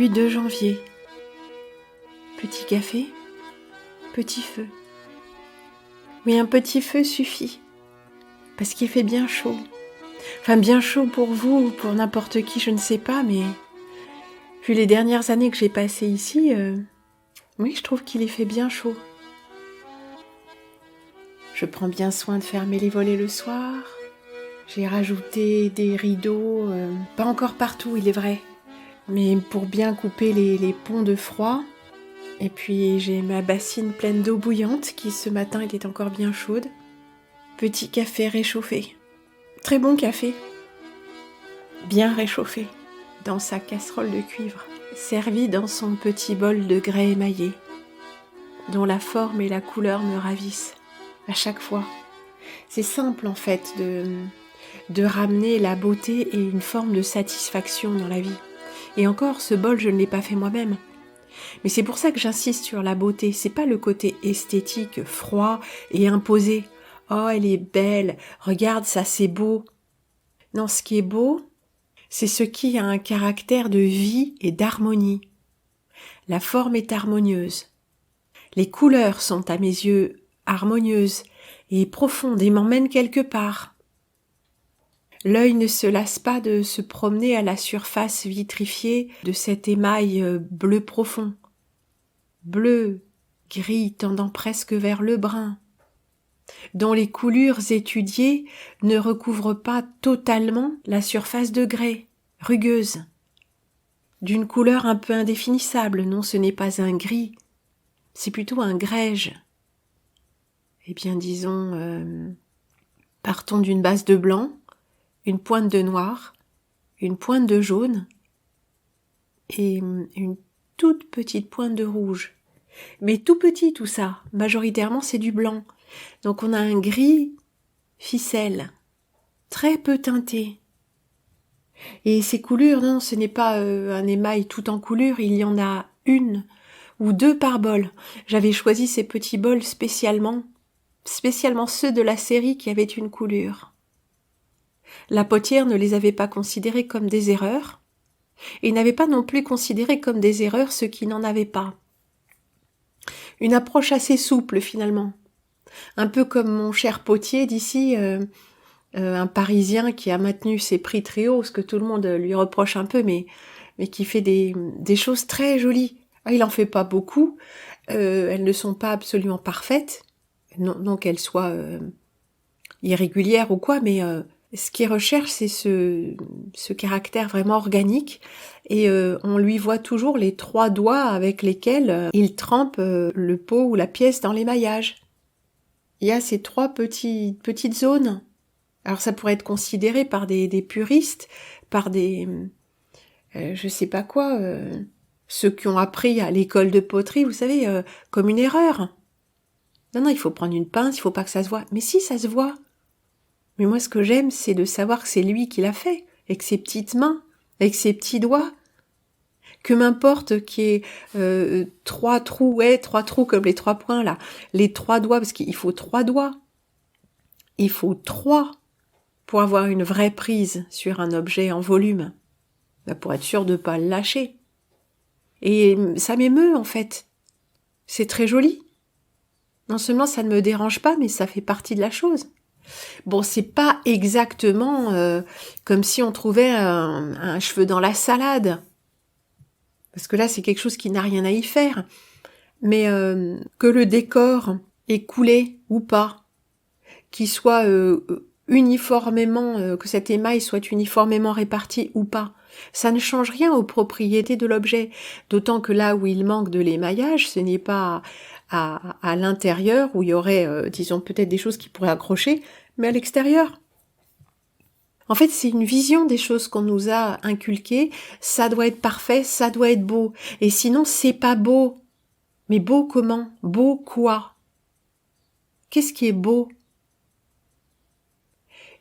Aujourd'hui 2 janvier. Petit café, petit feu. Oui, un petit feu suffit, parce qu'il fait bien chaud. Enfin, bien chaud pour vous ou pour n'importe qui, je ne sais pas, mais vu les dernières années que j'ai passées ici, oui, je trouve qu'il y fait bien chaud. Je prends bien soin de fermer les volets le soir. J'ai rajouté des rideaux, pas encore partout, il est vrai, mais pour bien couper les ponts de froid. Et puis j'ai ma bassine pleine d'eau bouillante qui ce matin était encore bien chaude. Petit café réchauffé. Très bon café. Bien réchauffé. Dans sa casserole de cuivre. Servi dans son petit bol de grès émaillé. Dont la forme et la couleur me ravissent. À chaque fois. C'est simple en fait de ramener la beauté et une forme de satisfaction dans la vie. Et encore, ce bol, je ne l'ai pas fait moi-même. Mais c'est pour ça que j'insiste sur la beauté. C'est pas le côté esthétique, froid et imposé. Oh, elle est belle. Regarde, ça c'est beau. Non, ce qui est beau, c'est ce qui a un caractère de vie et d'harmonie. La forme est harmonieuse. Les couleurs sont à mes yeux harmonieuses et profondes et m'emmènent quelque part. L'œil ne se lasse pas de se promener à la surface vitrifiée de cet émail bleu profond. Bleu, gris tendant presque vers le brun, dont les coulures étudiées ne recouvrent pas totalement la surface de grès, rugueuse. D'une couleur un peu indéfinissable, non, ce n'est pas un gris, c'est plutôt un grège. Eh bien, disons, partons d'une base de blanc, une pointe de noir, une pointe de jaune et une toute petite pointe de rouge. Mais tout petit tout ça, majoritairement c'est du blanc. Donc on a un gris ficelle, très peu teinté. Et ces coulures, non, ce n'est pas un émail tout en couleurs, il y en a une ou deux par bol. J'avais choisi ces petits bols spécialement ceux de la série qui avaient une couleur. La potière ne les avait pas considérés comme des erreurs, et n'avait pas non plus considéré comme des erreurs ceux qui n'en avaient pas. Une approche assez souple finalement. Un peu comme mon cher potier d'ici, un Parisien qui a maintenu ses prix très hauts, ce que tout le monde lui reproche un peu, mais qui fait des choses très jolies. Ah, il en fait pas beaucoup, elles ne sont pas absolument parfaites, non qu'elles soient irrégulières ou quoi, mais ce qu'il recherche, c'est ce caractère vraiment organique, et on lui voit toujours les 3 doigts avec lesquels il trempe le pot ou la pièce dans l'émaillage. Il y a ces 3 petites zones. Alors ça pourrait être considéré par des puristes, par des je sais pas quoi, ceux qui ont appris à l'école de poterie, vous savez, comme une erreur. Non, il faut prendre une pince, il faut pas que ça se voie. Mais si, ça se voit. Mais moi, ce que j'aime, c'est de savoir que c'est lui qui l'a fait, avec ses petites mains, avec ses petits doigts. Que m'importe qu'il y ait 3 trous, 3 trous comme les 3 points là, les 3 doigts, parce qu'il faut 3 doigts. Il faut 3 pour avoir une vraie prise sur un objet en volume, pour être sûr de ne pas le lâcher. Et ça m'émeut en fait. C'est très joli. Non seulement ça ne me dérange pas, mais ça fait partie de la chose. Bon, c'est pas exactement comme si on trouvait un cheveu dans la salade. Parce que là, c'est quelque chose qui n'a rien à y faire. Mais que le décor est coulé ou pas, qu'il soit uniformément, que cet émail soit uniformément réparti ou pas, ça ne change rien aux propriétés de l'objet. D'autant que là où il manque de l'émaillage, ce n'est pas à l'intérieur où il y aurait, disons, peut-être des choses qui pourraient accrocher, mais à l'extérieur. En fait, c'est une vision des choses qu'on nous a inculquées. Ça doit être parfait, ça doit être beau. Et sinon, c'est pas beau. Mais beau comment? Beau quoi? Qu'est-ce qui est beau?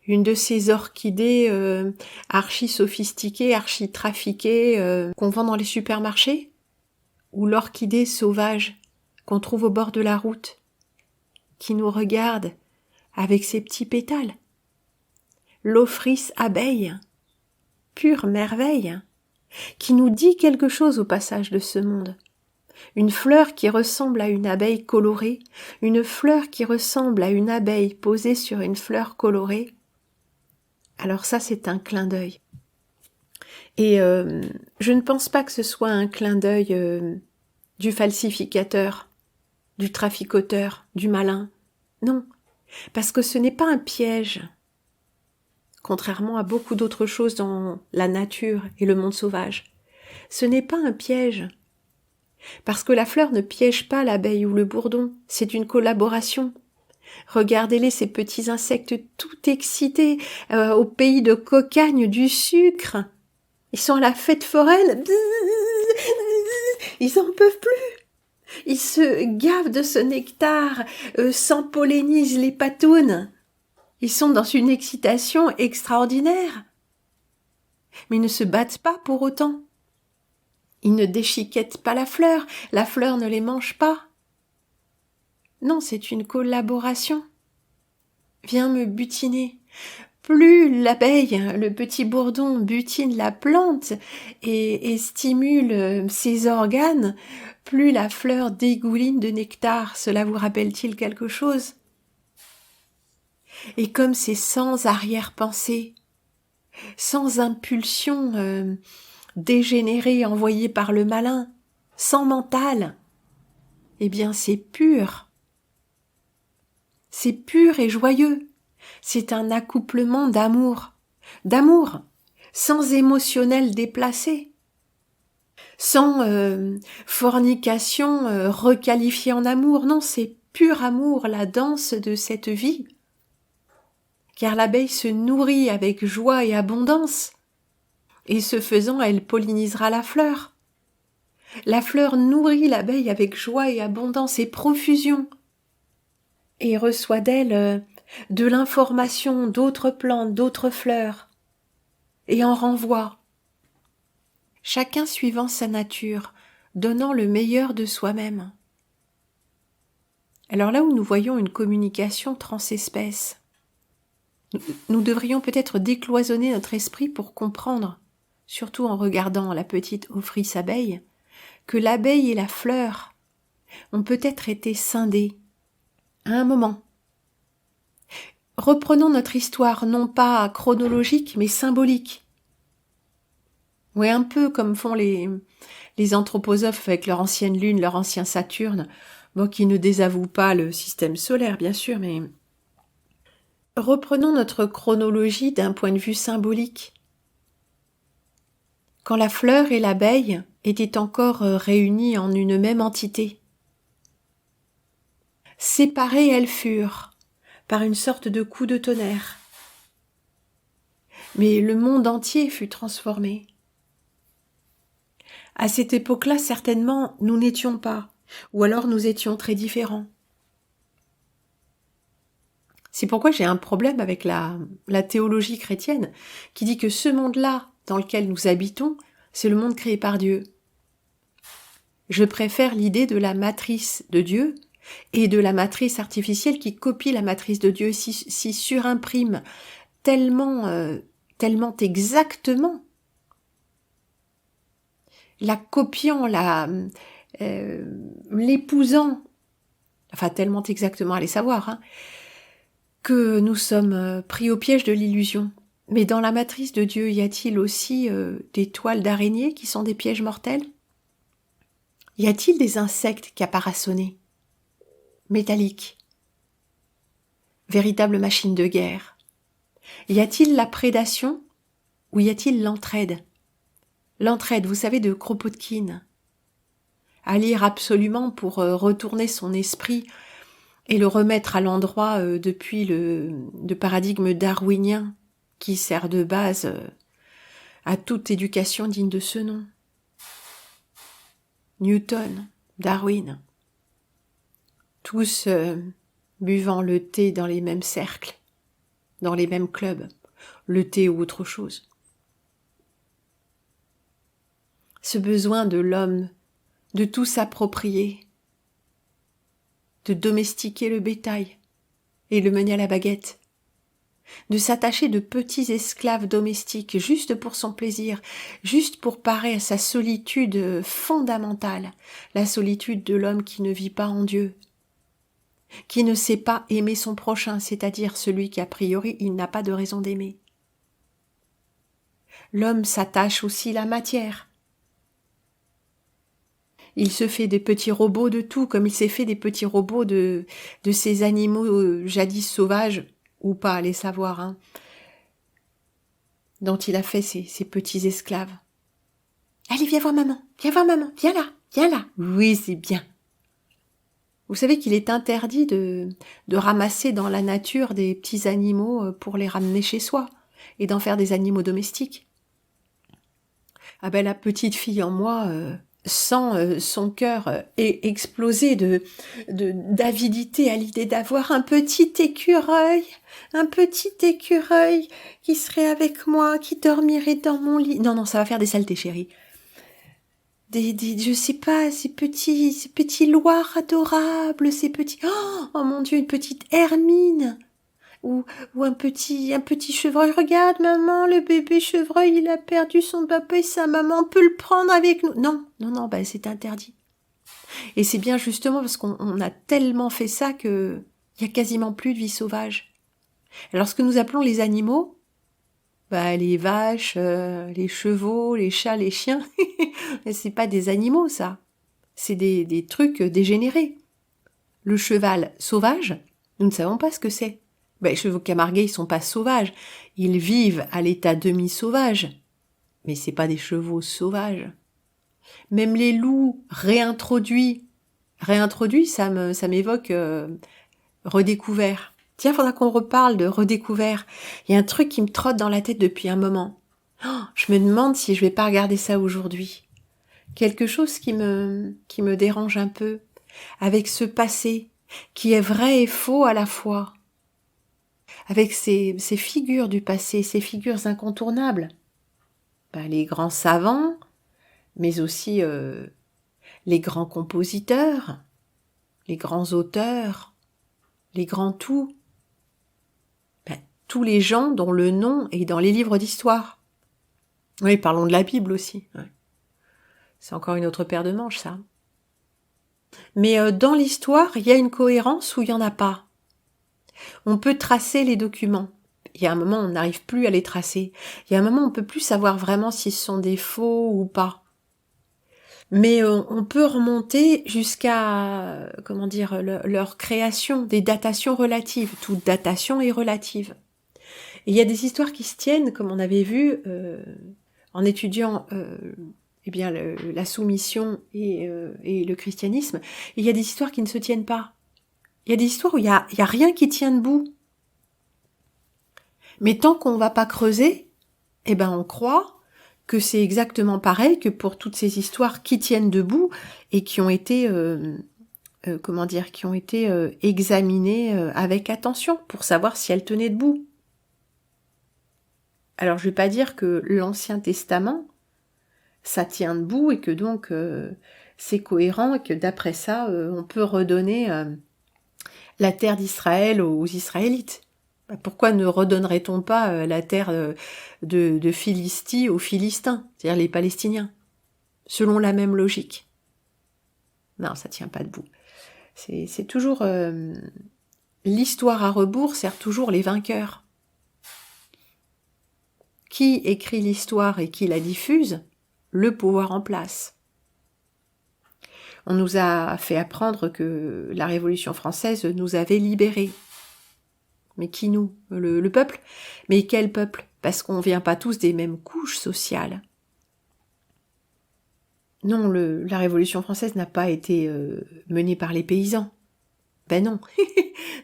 Une de ces orchidées archi sophistiquées, archi trafiquées qu'on vend dans les supermarchés? Ou l'orchidée sauvage qu'on trouve au bord de la route, qui nous regarde avec ses petits pétales? L'ophrys abeille, pure merveille. qui nous dit quelque chose au passage de ce monde. Une fleur qui ressemble à une abeille colorée, une fleur qui ressemble à une abeille posée sur une fleur colorée. Alors ça, c'est un clin d'œil. Et je ne pense pas que ce soit un clin d'œil du falsificateur, du traficoteur, du malin. Non, parce que ce n'est pas un piège, contrairement à beaucoup d'autres choses dans la nature et le monde sauvage. Ce n'est pas un piège, parce que la fleur ne piège pas l'abeille ou le bourdon, c'est une collaboration. Regardez-les, ces petits insectes tout excités au pays de cocagne du sucre. Ils sont à la fête foraine, ils en peuvent plus. Ils se gavent de ce nectar, s'empollinisent les patounes. Ils sont dans une excitation extraordinaire. Mais ils ne se battent pas pour autant. Ils ne déchiquettent pas la fleur ne les mange pas. Non, c'est une collaboration. Viens me butiner. Plus l'abeille, le petit bourdon, butine la plante et stimule ses organes, plus la fleur dégouline de nectar. Cela vous rappelle-t-il quelque chose? Et comme c'est sans arrière-pensée, sans impulsion dégénérée envoyée par le malin, sans mental, eh bien c'est pur. C'est pur et joyeux. C'est un accouplement d'amour, sans émotionnel déplacé, sans fornication requalifiée en amour. Non, c'est pur amour, la danse de cette vie. Car l'abeille se nourrit avec joie et abondance, et ce faisant, elle pollinisera la fleur. La fleur nourrit l'abeille avec joie et abondance et profusion, et reçoit d'elle de l'information d'autres plantes, d'autres fleurs, et en renvoie, chacun suivant sa nature, donnant le meilleur de soi-même. Alors là où nous voyons une communication transespèce, nous devrions peut-être décloisonner notre esprit pour comprendre, surtout en regardant la petite Ophrys abeille, que l'abeille et la fleur ont peut-être été scindées à un moment. Reprenons notre histoire, non pas chronologique, mais symbolique. Oui, un peu comme font les anthroposophes avec leur ancienne lune, leur ancien Saturne, bon, qui ne désavouent pas le système solaire, bien sûr, mais reprenons notre chronologie d'un point de vue symbolique. Quand la fleur et l'abeille étaient encore réunies en une même entité. Séparées elles furent, par une sorte de coup de tonnerre. Mais le monde entier fut transformé. À cette époque-là, certainement, nous n'étions pas, ou alors nous étions très différents. C'est pourquoi j'ai un problème avec la théologie chrétienne, qui dit que ce monde-là, dans lequel nous habitons, c'est le monde créé par Dieu. Je préfère l'idée de la matrice de Dieu, et de la matrice artificielle qui copie la matrice de Dieu, si surimprime tellement exactement, la copiant, l'épousant, enfin tellement exactement, allez savoir, que nous sommes pris au piège de l'illusion. Mais dans la matrice de Dieu, y a-t-il aussi des toiles d'araignée qui sont des pièges mortels? Y a-t-il des insectes caparaçonnés, métalliques, véritables machines de guerre? Y a-t-il la prédation ou y a-t-il l'entraide? L'entraide, vous savez, de Kropotkin, à lire absolument pour retourner son esprit et le remettre à l'endroit depuis le paradigme darwinien qui sert de base à toute éducation digne de ce nom. Newton, Darwin, tous buvant le thé dans les mêmes cercles, dans les mêmes clubs, le thé ou autre chose. Ce besoin de l'homme de tout s'approprier, de domestiquer le bétail et le mener à la baguette, de s'attacher de petits esclaves domestiques juste pour son plaisir, juste pour parer à sa solitude fondamentale, la solitude de l'homme qui ne vit pas en Dieu, qui ne sait pas aimer son prochain, c'est-à-dire celui qu'a priori il n'a pas de raison d'aimer. L'homme s'attache aussi à la matière. Il se fait des petits robots de tout, comme il s'est fait des petits robots de ces animaux jadis sauvages, ou pas, allez savoir, hein, dont il a fait ses petits esclaves. Allez, viens voir maman, viens là. Oui, c'est bien. Vous savez qu'il est interdit de ramasser dans la nature des petits animaux pour les ramener chez soi et d'en faire des animaux domestiques. Ah ben la petite fille en moi sent son cœur exploser d'avidité à l'idée d'avoir un petit écureuil qui serait avec moi, qui dormirait dans mon lit. Non, ça va faire des saletés, chérie. Je sais pas, ces petits loirs adorables, ces petits, oh mon Dieu, une petite hermine, ou un petit chevreuil. Regarde, maman, le bébé chevreuil, il a perdu son papa et sa maman, on peut le prendre avec nous. Non, ben c'est interdit. Et c'est bien justement parce qu'on a tellement fait ça que il y a quasiment plus de vie sauvage. Alors ce que nous appelons les animaux, les vaches, les chevaux, les chats, les chiens, c'est pas des animaux, ça. C'est des trucs dégénérés. Le cheval sauvage, nous ne savons pas ce que c'est. Les chevaux camarguais, ils sont pas sauvages. Ils vivent à l'état demi-sauvage. Mais c'est pas des chevaux sauvages. Même les loups réintroduits, ça m'évoque redécouvert. Tiens, faudra qu'on reparle de redécouvert. Il y a un truc qui me trotte dans la tête depuis un moment. Je me demande si je vais pas regarder ça aujourd'hui. Quelque chose qui me dérange un peu, avec ce passé, qui est vrai et faux à la fois. Avec ces figures du passé, ces figures incontournables. Les grands savants, mais aussi les grands compositeurs, les grands auteurs, les grands tout. Tous les gens dont le nom est dans les livres d'histoire. Oui, parlons de la Bible aussi. Ouais. C'est encore une autre paire de manches, ça. Mais dans l'histoire, il y a une cohérence ou il n'y en a pas. On peut tracer les documents. Il y a un moment, on n'arrive plus à les tracer. Il y a un moment, on ne peut plus savoir vraiment si ce sont des faux ou pas. Mais on peut remonter jusqu'à, leur création, des datations relatives. Toute datation est relative. Et il y a des histoires qui se tiennent, comme on avait vu en étudiant la soumission et le christianisme. Et il y a des histoires qui ne se tiennent pas. Il y a des histoires où il y a rien qui tient debout. Mais tant qu'on ne va pas creuser, on croit que c'est exactement pareil que pour toutes ces histoires qui tiennent debout et qui ont été examinées avec attention pour savoir si elles tenaient debout. Alors, je ne vais pas dire que l'Ancien Testament, ça tient debout et que donc c'est cohérent et que d'après ça, on peut redonner la terre d'Israël aux Israélites. Pourquoi ne redonnerait-on pas la terre de Philistie aux Philistins, c'est-à-dire les Palestiniens, selon la même logique? Non, ça tient pas debout. C'est toujours... l'histoire à rebours sert toujours les vainqueurs. Qui écrit l'histoire et qui la diffuse? Le pouvoir en place. On nous a fait apprendre que la Révolution française nous avait libérés. Mais qui nous? Le peuple? Mais quel peuple? Parce qu'on ne vient pas tous des mêmes couches sociales. Non, la Révolution française n'a pas été menée par les paysans. Ben non.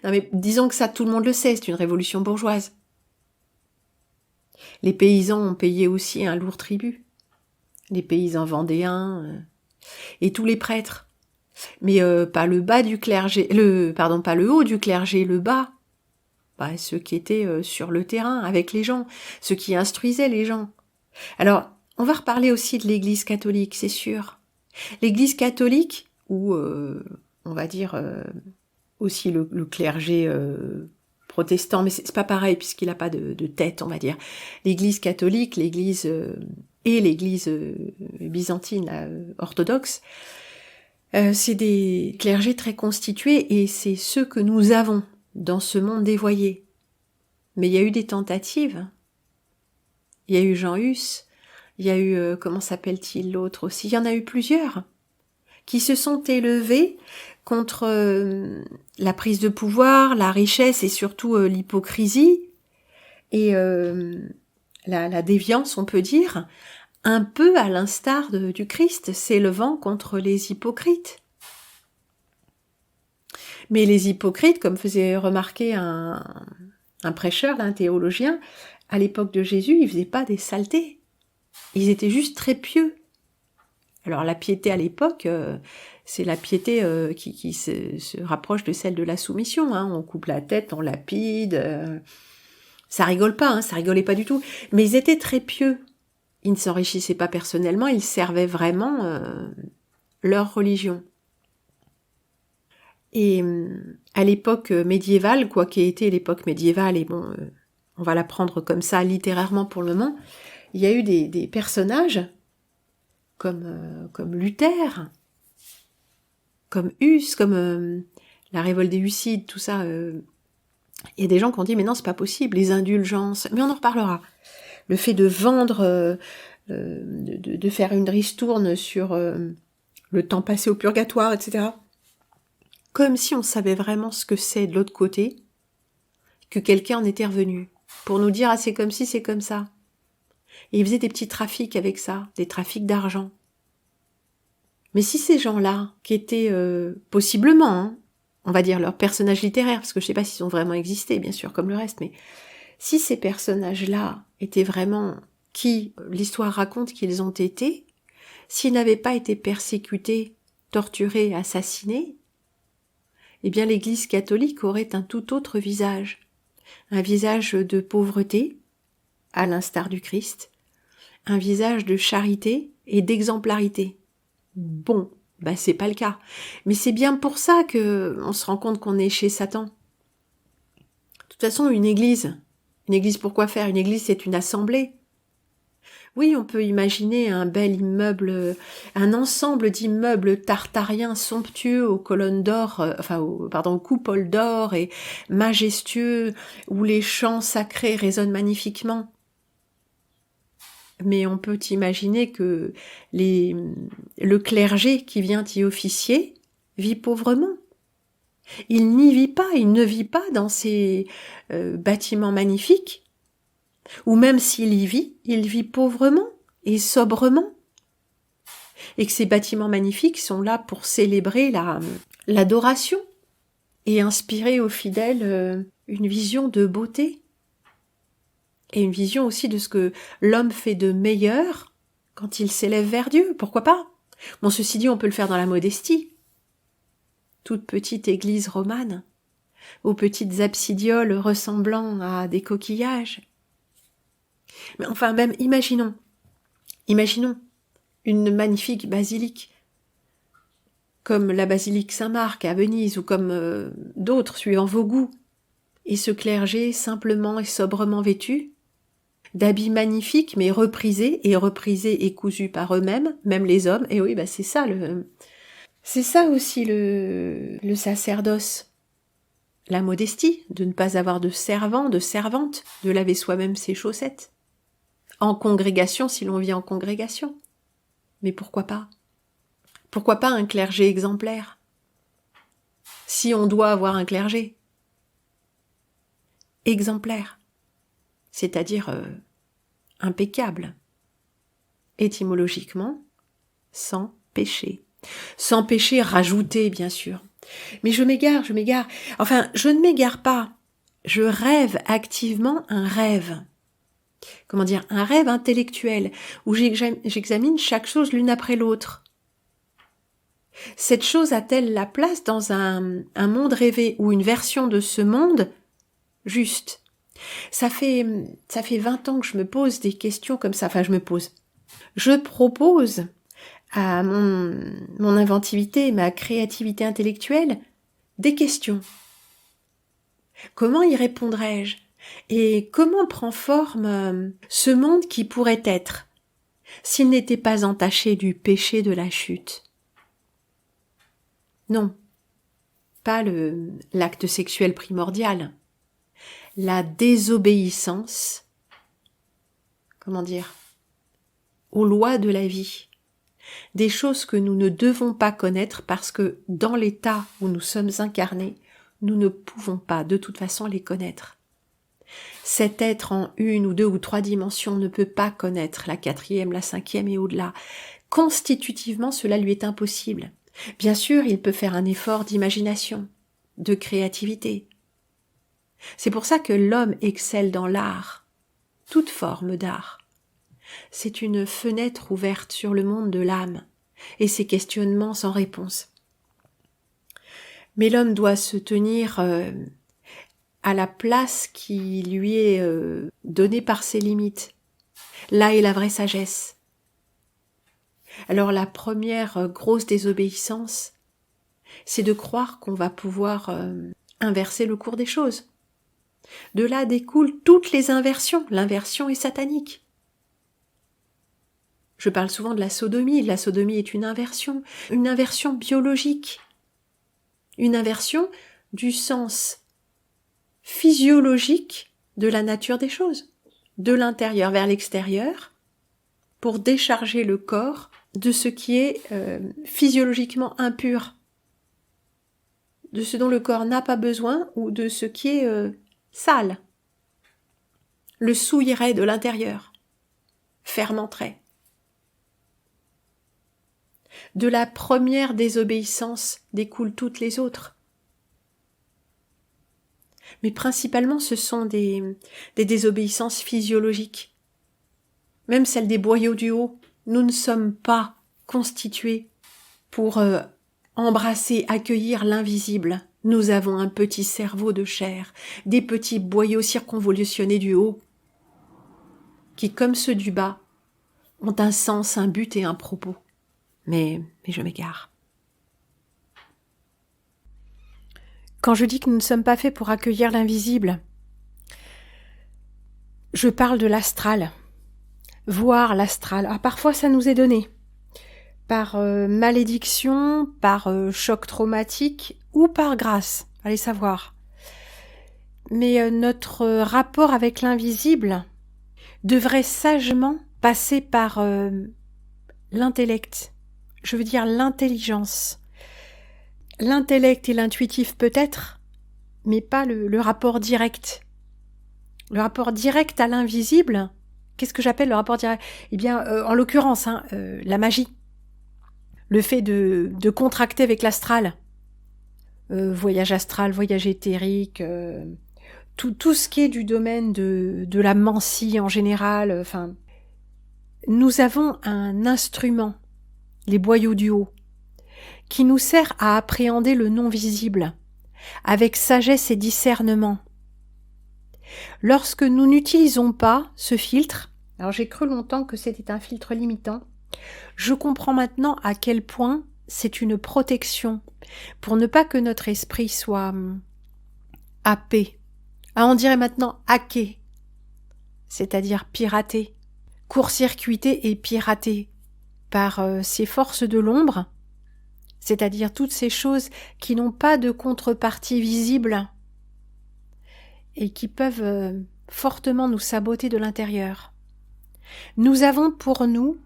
Non mais disons que ça, tout le monde le sait, c'est une révolution bourgeoise. Les paysans ont payé aussi un lourd tribut. Les paysans vendéens et tous les prêtres. Mais pas le bas du clergé, pas le haut du clergé, le bas. Ceux qui étaient sur le terrain avec les gens, ceux qui instruisaient les gens. Alors, on va reparler aussi de l'Église catholique, c'est sûr. L'Église catholique, ou on va dire aussi le clergé protestant, mais c'est pas pareil puisqu'il n'a pas de tête, on va dire. L'Église catholique, l'Église et l'Église byzantine orthodoxe, c'est des clergés très constitués et c'est ceux que nous avons dans ce monde dévoyé. Mais il y a eu des tentatives. Il y a eu Jean Hus, il y a eu, comment s'appelle-t-il l'autre aussi, il y en a eu plusieurs qui se sont élevés contre la prise de pouvoir, la richesse et surtout l'hypocrisie et la déviance, on peut dire, un peu à l'instar du Christ, s'élevant contre les hypocrites. Mais les hypocrites, comme faisait remarquer un prêcheur, un théologien, à l'époque de Jésus, ils faisaient pas des saletés. Ils étaient juste très pieux. Alors la piété à l'époque, c'est la piété qui se rapproche de celle de la soumission. Hein. On coupe la tête, on lapide. Ça rigole pas, hein, ça rigolait pas du tout. Mais ils étaient très pieux. Ils ne s'enrichissaient pas personnellement, ils servaient vraiment leur religion. Et à l'époque médiévale, quoi qu'ait été l'époque médiévale, et bon, on va la prendre comme ça littérairement pour le moment, il y a eu des personnages comme Luther, comme Hus, comme la révolte des Hussites, tout ça. Il y a des gens qui ont dit mais non, c'est pas possible, les indulgences, mais on en reparlera. Le fait de vendre, de faire une ristourne sur le temps passé au purgatoire, etc. Comme si on savait vraiment ce que c'est de l'autre côté, que quelqu'un en était revenu, pour nous dire « Ah, c'est comme si, c'est comme ça ». Et ils faisaient des petits trafics avec ça, des trafics d'argent. Mais si ces gens-là, qui étaient possiblement, hein, on va dire leurs personnages littéraires, parce que je ne sais pas s'ils ont vraiment existé, bien sûr, comme le reste, mais si ces personnages-là étaient vraiment qui l'histoire raconte qu'ils ont été, s'ils n'avaient pas été persécutés, torturés, assassinés, eh bien l'Église catholique aurait un tout autre visage. Un visage de pauvreté, à l'instar du Christ, un visage de charité et d'exemplarité. Bon, c'est pas le cas. Mais c'est bien pour ça que on se rend compte qu'on est chez Satan. De toute façon, une église pourquoi faire? Une église, c'est une assemblée. Oui, on peut imaginer un bel immeuble, un ensemble d'immeubles tartariens somptueux aux colonnes d'or, aux coupoles d'or et majestueux, où les chants sacrés résonnent magnifiquement. Mais on peut imaginer que le clergé qui vient y officier vit pauvrement. Il n'y vit pas, il ne vit pas dans ces bâtiments magnifiques, ou même s'il y vit, il vit pauvrement et sobrement. Et que ces bâtiments magnifiques sont là pour célébrer l'adoration et inspirer aux fidèles une vision de beauté et une vision aussi de ce que l'homme fait de meilleur quand il s'élève vers Dieu. Pourquoi pas? Bon, ceci dit, on peut le faire dans la modestie. Toute petite église romane, aux petites absidioles ressemblant à des coquillages. Mais enfin, même, imaginons une magnifique basilique, comme la basilique Saint-Marc à Venise, ou comme d'autres, suivant vos goûts, et ce clergé simplement et sobrement vêtu, d'habits magnifiques, mais reprisés et cousus par eux-mêmes, même les hommes, et oui, c'est ça aussi le sacerdoce. La modestie, de ne pas avoir de servant, de servante, de laver soi-même ses chaussettes. En congrégation, si l'on vit en congrégation. Mais pourquoi pas? Pourquoi pas un clergé exemplaire? Si on doit avoir un clergé. Exemplaire. C'est-à-dire impeccable. Étymologiquement, sans péché. Sans péché rajouté, bien sûr. Mais je m'égare. Enfin, je ne m'égare pas. Je rêve activement un rêve. Comment dire, un rêve intellectuel, où j'examine chaque chose l'une après l'autre. Cette chose a-t-elle la place dans un monde rêvé, ou une version de ce monde juste? Ça fait 20 ans que je me pose des questions comme ça, Je propose à mon inventivité, ma créativité intellectuelle, des questions. Comment y répondrai-je? Et comment prend forme ce monde qui pourrait être s'il n'était pas entaché du péché de la chute? Non, pas l'acte sexuel primordial, la désobéissance, aux lois de la vie, des choses que nous ne devons pas connaître parce que dans l'état où nous sommes incarnés, nous ne pouvons pas de toute façon les connaître. Cet être en 1 ou 2 ou 3 dimensions ne peut pas connaître la 4e, la 5e et au-delà. Constitutivement, cela lui est impossible. Bien sûr, il peut faire un effort d'imagination, de créativité. C'est pour ça que l'homme excelle dans l'art, toute forme d'art. C'est une fenêtre ouverte sur le monde de l'âme et ses questionnements sans réponse. Mais l'homme doit se tenir à la place qui lui est donnée par ses limites. Là est la vraie sagesse. Alors la première grosse désobéissance, c'est de croire qu'on va pouvoir inverser le cours des choses. De là découlent toutes les inversions. L'inversion est satanique. Je parle souvent de la sodomie. La sodomie est une inversion biologique. Une inversion du sens physiologique de la nature des choses, de l'intérieur vers l'extérieur, pour décharger le corps de ce qui est physiologiquement impur, de ce dont le corps n'a pas besoin ou de ce qui est sale, le souillerait de l'intérieur, fermenterait. De la première désobéissance découlent toutes les autres. Mais principalement, ce sont des désobéissances physiologiques. Même celles des boyaux du haut. Nous ne sommes pas constitués pour embrasser, accueillir l'invisible. Nous avons un petit cerveau de chair, des petits boyaux circonvolutionnés du haut, qui, comme ceux du bas, ont un sens, un but et un propos. Mais je m'égare. Quand je dis que nous ne sommes pas faits pour accueillir l'invisible, je parle de l'astral. Voir l'astral. Ah, parfois ça nous est donné. Par malédiction, par choc traumatique ou par grâce. Allez savoir. Mais notre rapport avec l'invisible devrait sagement passer par l'intellect. Je veux dire l'intelligence. L'intellect et l'intuitif peut-être, mais pas le rapport direct. Le rapport direct à l'invisible, qu'est-ce que j'appelle le rapport direct? Eh bien, en l'occurrence, la magie. Le fait de contracter avec l'astral. Voyage astral, voyage éthérique, tout ce qui est du domaine de la mancie en général. Nous avons un instrument, les boyaux du haut, qui nous sert à appréhender le non-visible, avec sagesse et discernement. Lorsque nous n'utilisons pas ce filtre, alors j'ai cru longtemps que c'était un filtre limitant, je comprends maintenant à quel point c'est une protection pour ne pas que notre esprit soit happé. Ah, on dirait maintenant hacké, c'est-à-dire piraté, court-circuité et piraté par ces forces de l'ombre, c'est-à-dire toutes ces choses qui n'ont pas de contrepartie visible et qui peuvent fortement nous saboter de l'intérieur. Nous avons pour nous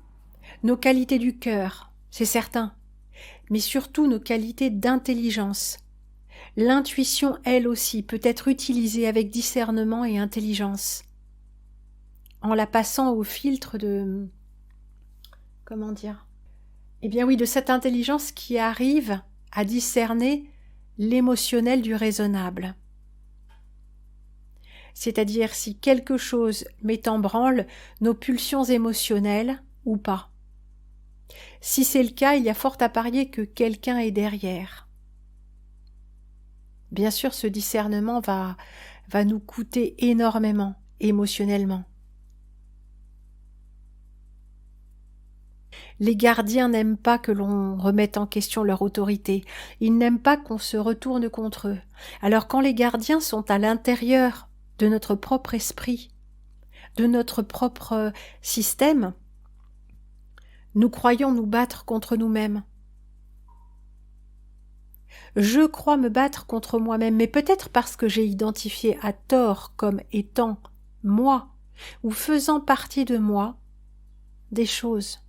nos qualités du cœur, c'est certain, mais surtout nos qualités d'intelligence. L'intuition, elle aussi, peut être utilisée avec discernement et intelligence, en la passant au filtre de... Eh bien oui, de cette intelligence qui arrive à discerner l'émotionnel du raisonnable. C'est-à-dire si quelque chose met en branle nos pulsions émotionnelles ou pas. Si c'est le cas, il y a fort à parier que quelqu'un est derrière. Bien sûr, ce discernement va nous coûter énormément, émotionnellement. Les gardiens n'aiment pas que l'on remette en question leur autorité. Ils n'aiment pas qu'on se retourne contre eux. Alors quand les gardiens sont à l'intérieur de notre propre esprit, de notre propre système, nous croyons nous battre contre nous-mêmes. Je crois me battre contre moi-même, mais peut-être parce que j'ai identifié à tort comme étant moi, ou faisant partie de moi, des choses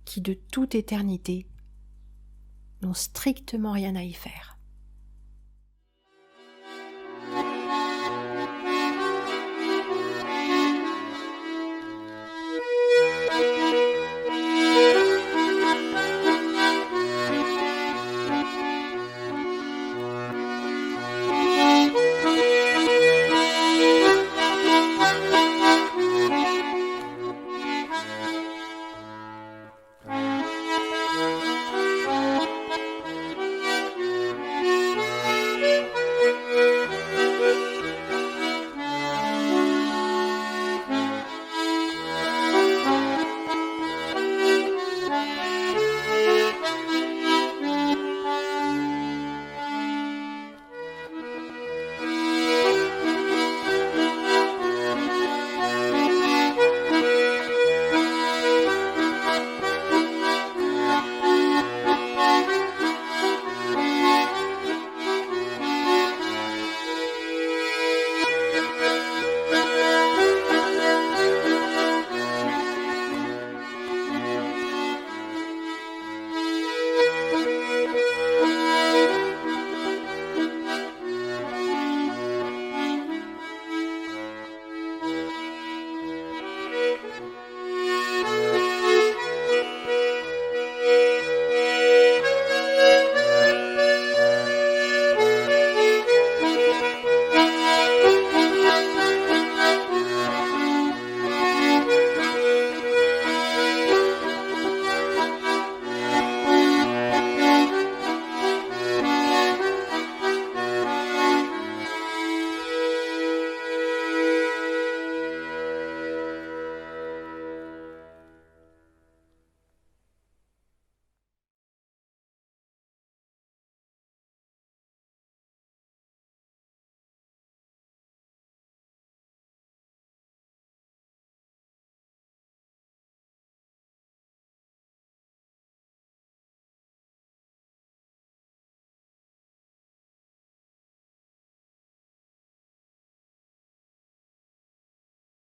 qui de toute éternité n'ont strictement rien à y faire.